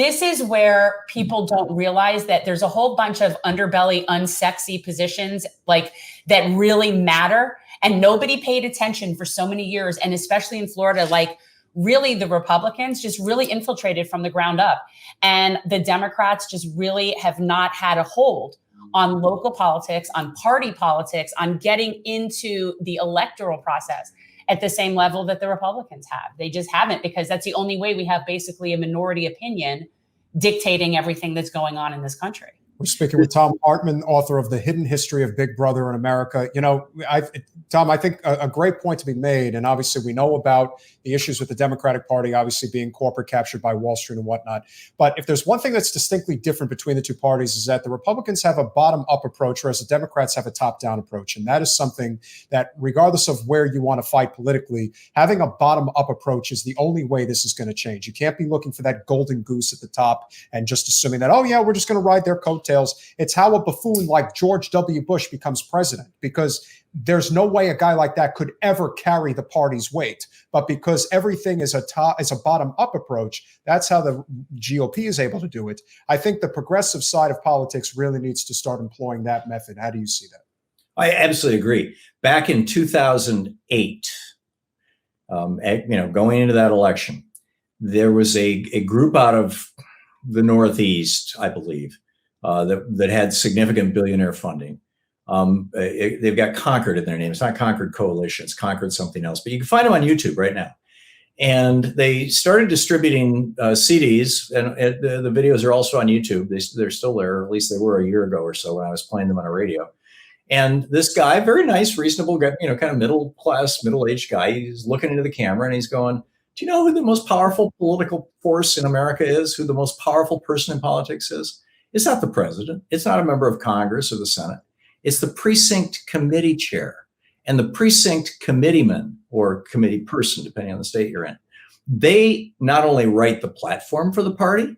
this is where people don't realize that there's a whole bunch of underbelly, unsexy positions like that really matter. And nobody paid attention for so many years. And especially in Florida, like really the Republicans just really infiltrated from the ground up. And the Democrats just really have not had a hold on local politics, on party politics, on getting into the electoral process at the same level that the Republicans have. They just haven't, because that's the only way we have basically a minority opinion dictating everything that's going on in this country. We're speaking with Thom Hartmann, author of The Hidden History of Big Brother in America. You know, Tom, I think a great point to be made, and obviously we know about the issues with the Democratic Party, obviously being corporate captured by Wall Street and whatnot. But if there's one thing that's distinctly different between the two parties is that the Republicans have a bottom-up approach, whereas the Democrats have a top-down approach. And that is something that, regardless of where you want to fight politically, having a bottom-up approach is the only way this is going to change. You can't be looking for that golden goose at the top and just assuming that, oh, yeah, we're just going to ride their coattails. It's how a buffoon like George W. Bush becomes president, because there's no way a guy like that could ever carry the party's weight. But because everything is a bottom-up approach, that's how the GOP is able to do it. I think the progressive side of politics really needs to start employing that method. How do you see that? I absolutely agree. Back in 2008, going into that election, there was a group out of the Northeast, I believe, that had significant billionaire funding. They've got Concord in their name. It's not Concord Coalition. It's Concord something else. But you can find them on YouTube right now. And they started distributing CDs, and the videos are also on YouTube. They're still there, or at least they were a year ago or so when I was playing them on a radio. And this guy, very nice, reasonable, kind of middle-class, middle-aged guy, he's looking into the camera and he's going, do you know who the most powerful political force in America is? Who the most powerful person in politics is? It's not the president. It's not a member of Congress or the Senate. It's the precinct committee chair and the precinct committeeman or committee person, depending on the state you're in. They not only write the platform for the party,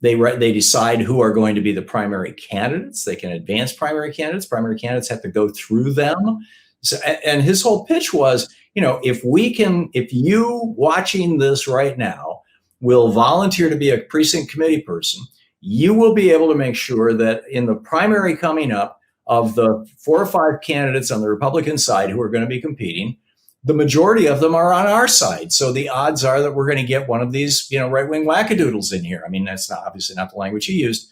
they decide who are going to be the primary candidates. They can advance primary candidates. Primary candidates have to go through them. So, and his whole pitch was, if you watching this right now will volunteer to be a precinct committee person, you will be able to make sure that in the primary coming up of the 4 or 5 candidates on the Republican side who are going to be competing, the majority of them are on our side. So the odds are that we're going to get one of these, right-wing wackadoodles in here. I mean, that's obviously not the language he used.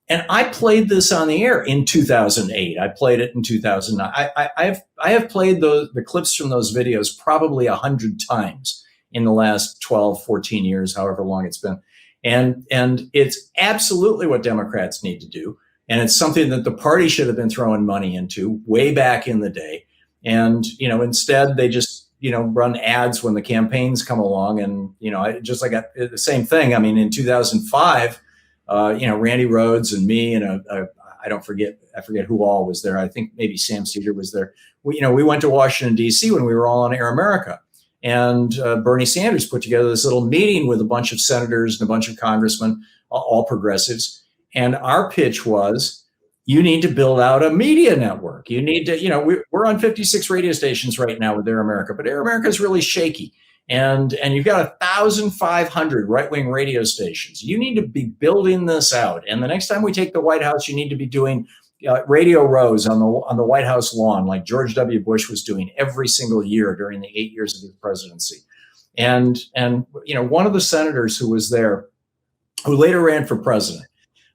And I played this on the air in 2008. I played it in 2009. I have played the clips from those videos probably 100 times in the last 12, 14 years, however long it's been. And it's absolutely what Democrats need to do. And it's something that the party should have been throwing money into way back in the day. And, instead they just, run ads when the campaigns come along. And, just like the same thing. I mean, in 2005, Randy Rhoads and me and I forget who all was there. I think maybe Sam Cedar was there. We went to Washington, D.C. when we were all on Air America. And Bernie Sanders put together this little meeting with a bunch of senators and a bunch of congressmen, all progressives. And our pitch was, you need to build out a media network. You need to, we're on 56 radio stations right now with Air America, but Air America is really shaky. And you've got 1,500 right-wing radio stations. You need to be building this out. And the next time we take the White House, you need to be doing radio rows on the White House lawn, like George W. Bush was doing every single year during the 8 years of his presidency. And one of the senators who was there, who later ran for president,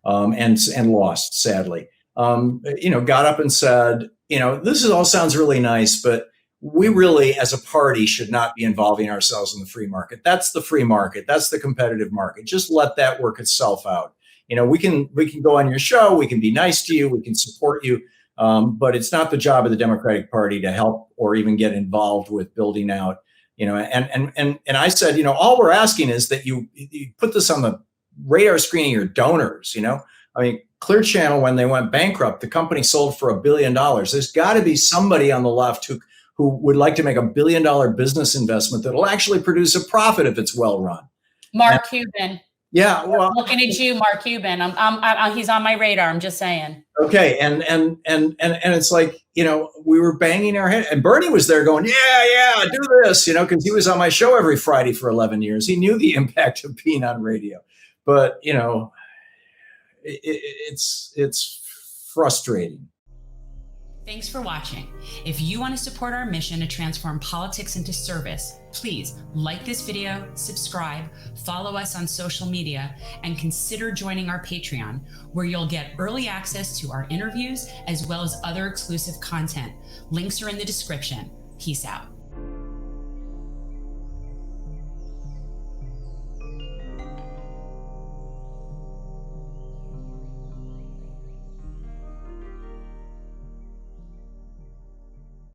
and lost, sadly, got up and said, this all sounds really nice, but we really, as a party, should not be involving ourselves in the free market. That's the free market. That's the competitive market. Just let that work itself out. We can go on your show. We can be nice to you. We can support you. But it's not the job of the Democratic Party to help or even get involved with building out, and I said, all we're asking is that you put this on the radar screen of your donors. I mean, Clear Channel, when they went bankrupt, the company sold for $1 billion. There's got to be somebody on the left who would like to make $1 billion business investment that'll actually produce a profit if it's well run. Mark Cuban. Yeah, well, I'm looking at you, Mark Cuban. He's on my radar. I'm just saying. Okay, and it's like, we were banging our head, and Bernie was there going, yeah, do this, because he was on my show every Friday for 11 years. He knew the impact of being on radio. But you know, it's frustrating. Thanks for watching. If you want to support our mission to transform politics into service, please like this video, subscribe, follow us on social media, and consider joining our Patreon, where you'll get early access to our interviews as well as other exclusive content. Links are in the description. Peace out.